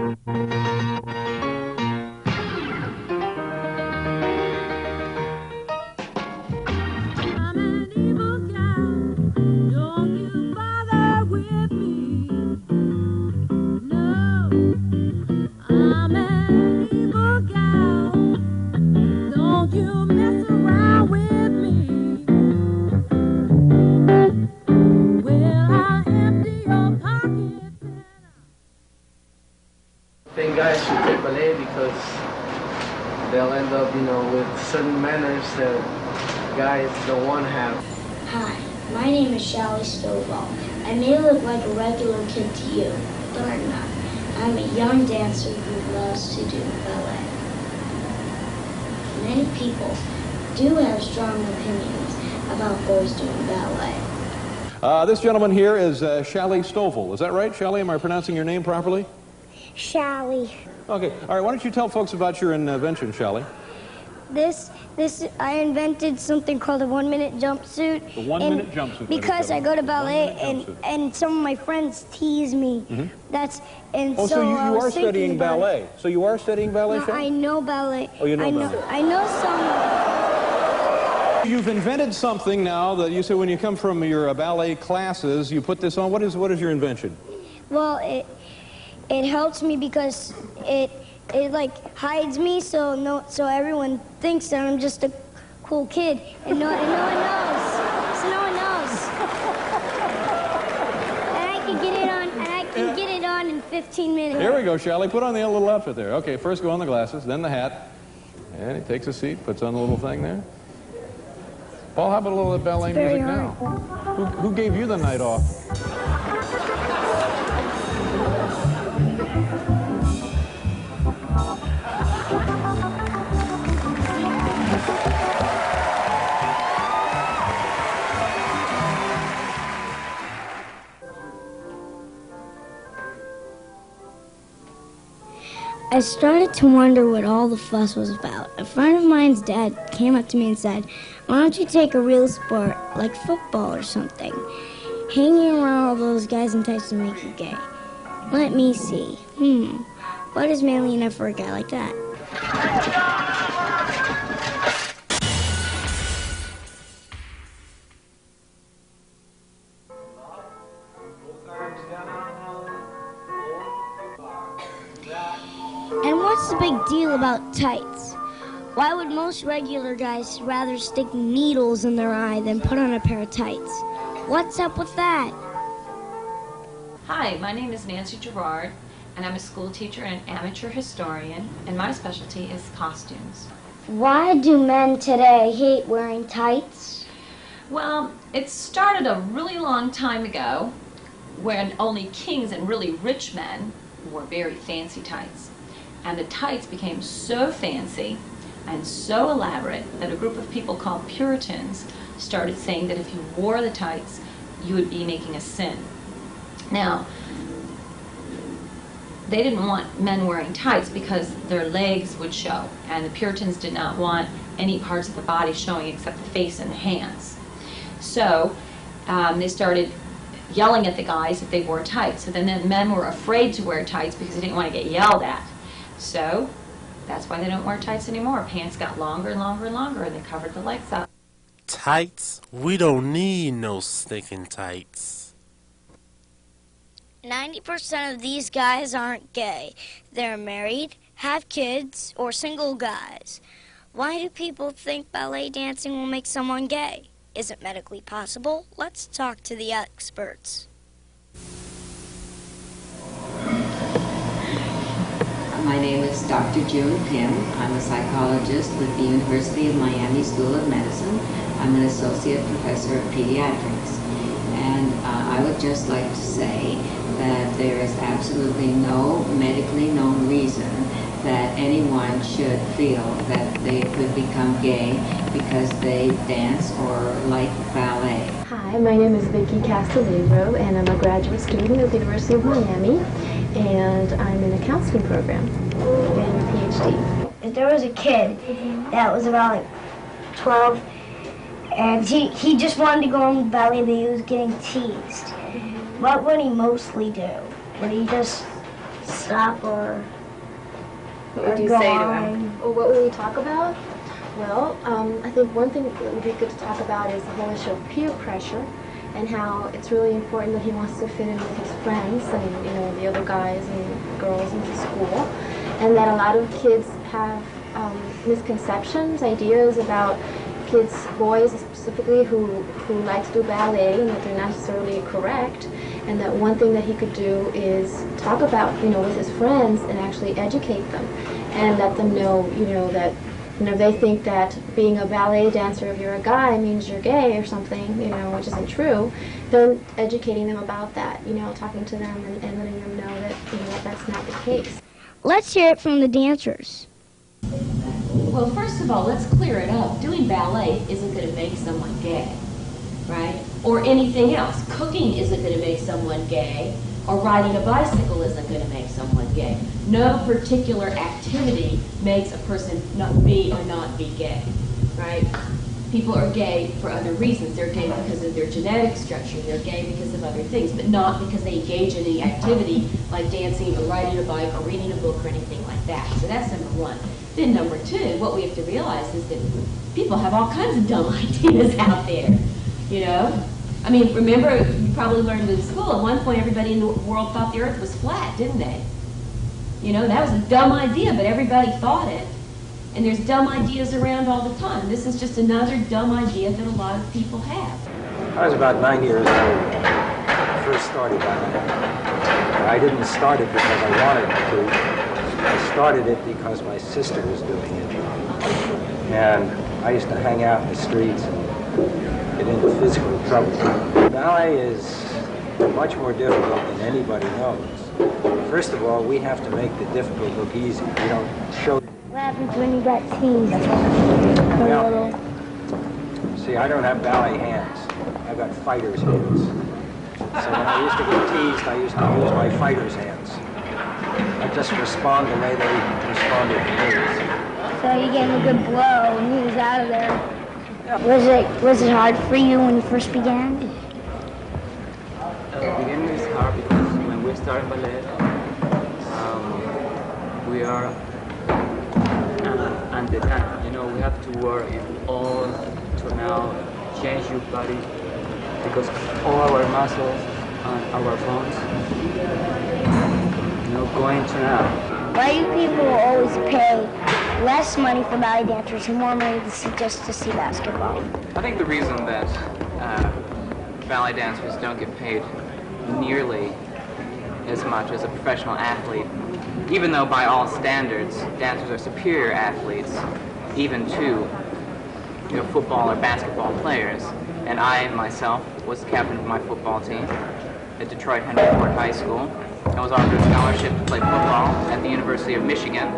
I think guys should take ballet because they'll end up, you know, with certain manners that guys don't want to have. Hi, my name is Shelly Stovall. I may look like a regular kid to you, but I'm not. I'm a young dancer who loves to do ballet. Many people do have strong opinions about boys doing ballet. This gentleman here is Shelly Stovall. Is that right, Shelly? Am I pronouncing your name properly? Shelly. Okay. All right. Why don't you tell folks about your invention, Shelly? I invented something called a 1-minute jumpsuit. The 1-minute jumpsuit. Because I go to ballet and some of my friends tease me. Mm-hmm. So you are studying ballet. So you are studying ballet, Shelly? I know ballet. Oh, you know ballet. I know some. You've invented something now that you say when you come from your ballet classes, you put this on. What is your invention? Well, it helps me because it like hides me so everyone thinks that I'm just a cool kid and no one knows. So no one knows. And I can get it on in 15 minutes. Here we go, Shelly. Put on the little outfit there. Okay, first go on the glasses, then the hat. And he takes a seat, puts on the little thing there. Paul, how about a little ballet music now? Who gave you the night off? I started to wonder what all the fuss was about. A friend of mine's dad came up to me and said, "Why don't you take a real sport like football or something? Hanging around all those guys in tights will make you gay." Let me see. What is manly enough for a guy like that? And what's the big deal about tights? Why would most regular guys rather stick needles in their eye than put on a pair of tights? What's up with that? Hi, my name is Nancy Gerard, and I'm a school teacher and amateur historian, and my specialty is costumes. Why do men today hate wearing tights? Well, it started a really long time ago when only kings and really rich men wore very fancy tights. And the tights became so fancy and so elaborate that a group of people called Puritans started saying that if you wore the tights, you would be making a sin. Now, they didn't want men wearing tights because their legs would show, and the Puritans did not want any parts of the body showing except the face and the hands. So they started yelling at the guys if they wore tights. So then the men were afraid to wear tights because they didn't want to get yelled at. So that's why they don't wear tights anymore. Pants got longer and longer and longer, and they covered the legs up. Tights? We don't need no stinking tights. 90% of these guys aren't gay. They're married, have kids, or single guys. Why do people think ballet dancing will make someone gay? Is it medically possible? Let's talk to the experts. My name is Dr. June Pym. I'm a psychologist with the University of Miami School of Medicine. I'm an associate professor of pediatrics. And I would just like to say that there is absolutely no medically known reason that anyone should feel that they could become gay because they dance or like ballet. Hi, my name is Vicki Castellero, and I'm a graduate student at the University of Miami, and I'm in a counseling program and a PhD. If there was a kid that was about like 12, and he just wanted to go on ballet, but he was getting teased, what would he mostly do? Would he just stop or What would you go say to on. him? Well, what would we talk about? Well, I think one thing that would be good to talk about is the whole issue of peer pressure and how it's really important that he wants to fit in with his friends and, you know, the other guys and girls in the school. And that a lot of kids have misconceptions, ideas about kids, boys specifically, who like to do ballet and that they're not necessarily correct. And that one thing that he could do is talk about, you know, with his friends and actually educate them and let them know, you know, that, you know, they think that being a ballet dancer, if you're a guy, means you're gay or something, you know, which isn't true. Then educating them about that, you know, talking to them and letting them know that, you know, that's not the case. Let's hear it from the dancers. Well, first of all, let's clear it up. Doing ballet isn't going to make someone gay, right? Or anything else. Cooking isn't going to make someone gay, or riding a bicycle isn't going to make someone gay. No particular activity makes a person not be or not be gay, right? People are gay for other reasons. They're gay because of their genetic structure. They're gay because of other things, but not because they engage in any activity like dancing or riding a bike or reading a book or anything like that. So that's number one. Then number two, what we have to realize is that people have all kinds of dumb ideas out there, you know? I mean, remember, you probably learned in school, at one point everybody in the world thought the earth was flat, didn't they? You know, that was a dumb idea, but everybody thought it. And there's dumb ideas around all the time. This is just another dumb idea that a lot of people have. I was about 9 years old when I first started ballet. I didn't start it because I wanted to. I started it because my sister was doing it. And I used to hang out in the streets and get into physical trouble. Ballet is much more difficult than anybody knows. First of all, we have to make the difficult look easy. We don't show. What happens when you got teased? Well, see, I don't have ballet hands. I've got fighter's hands. So when I used to get teased, I used to use my fighter's hands. I just respond the way they responded to me. So you gave him a good blow and he was out of there. Was it hard for you when you first began? The beginning is hard because when we start ballet, we are under time. You know, we have to work all to now change your body because all our muscles and our bones, you know, going to now. Why do people always pay less money for ballet dancers and more money just to see basketball? I think the reason that ballet dancers don't get paid nearly as much as a professional athlete, even though by all standards dancers are superior athletes, even to, you know, football or basketball players. And I myself was the captain of my football team at Detroit Henry Ford High School. I was offered a scholarship to play football at the University of Michigan,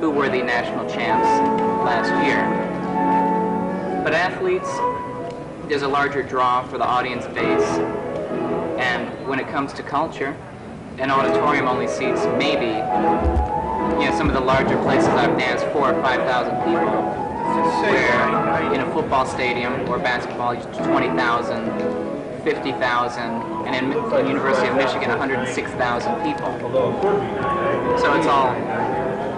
who were the national champs last year. But athletes, there's a larger draw for the audience base, and when it comes to culture, an auditorium only seats maybe, you know, some of the larger places I've danced 4,000 or 5,000 people, where in a football stadium or basketball, 20,000, 50,000, and in the University of Michigan, 106,000 people. So it's all,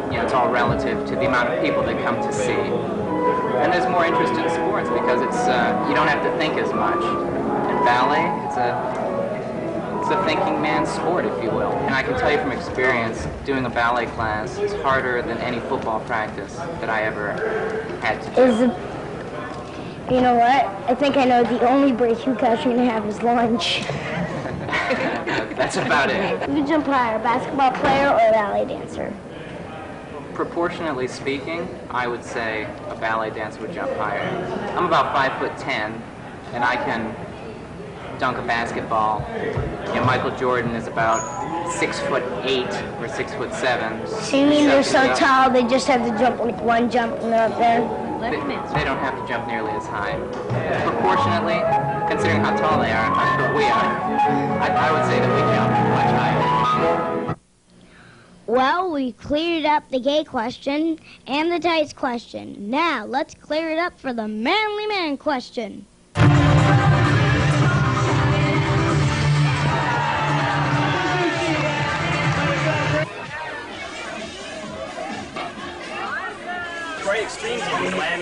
you know, it's all relative to the amount of people that come to see. And there's more interest in sports because it's you don't have to think as much. In ballet, it's a thinking man's sport, if you will. And I can tell you from experience, doing a ballet class is harder than any football practice that I ever had to do. You know what? I think I know the only break you guys are going to have is lunch. That's about it. Who jump higher, a basketball player or a ballet dancer? Proportionately speaking, I would say a ballet dancer would jump higher. I'm about 5'10", and I can dunk a basketball. You know, Michael Jordan is about 6'8" or 6'7". So you mean they're so tall they just have to jump like one jump and they're up there? They don't have to jump nearly as high. Proportionately, considering how tall they are and how short we are, I would say that we jump much higher. Well, we cleared up the gay question and the tights question. Now, let's clear it up for the manly man question.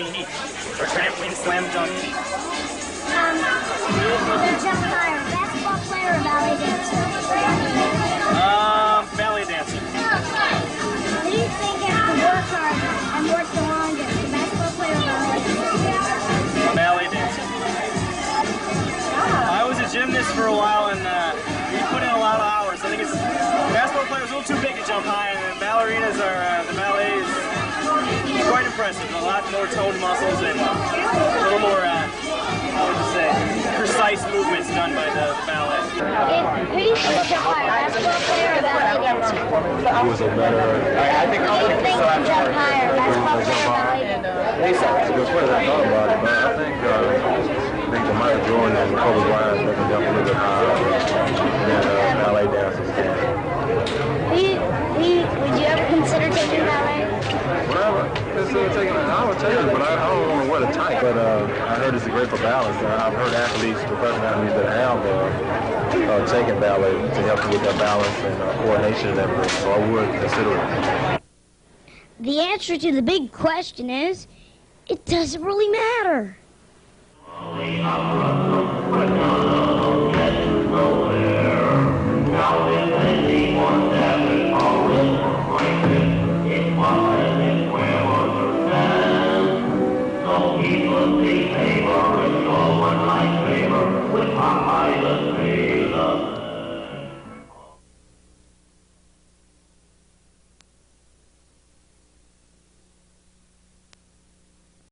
standing heat or trampoline slam dunk heat. Who do you think can jump higher, basketball player or ballet dancer? Ballet dancer. Who do you think has to work hard and work the longest, the basketball player or ballet dancer? Ballet dancer. I was a gymnast for a while, and we put in a lot of hours. I think it's basketball players a little too big to jump high, and the ballerinas are the ballet is quite impressive. A lot more toned muscles and a little more, how would you say, precise movements done by the ballet. Who do you think jump higher, basketball player or ballet dancer? Who was a better... I think who do you think can jump higher, basketball player or ballet dancer? It's a good question. I thought about it, but I think the Michael Jordan and Kobe Bryant they can jump a little bit higher than ballet dancers can. Would you ever consider taking ballet? Whatever. I would take it, but I don't want to wear the tight. But I heard it's great for balance. I've heard athletes, professional athletes that have taken ballet to help you with their balance and coordination and everything. So I would consider it. The answer to the big question is, it doesn't really matter.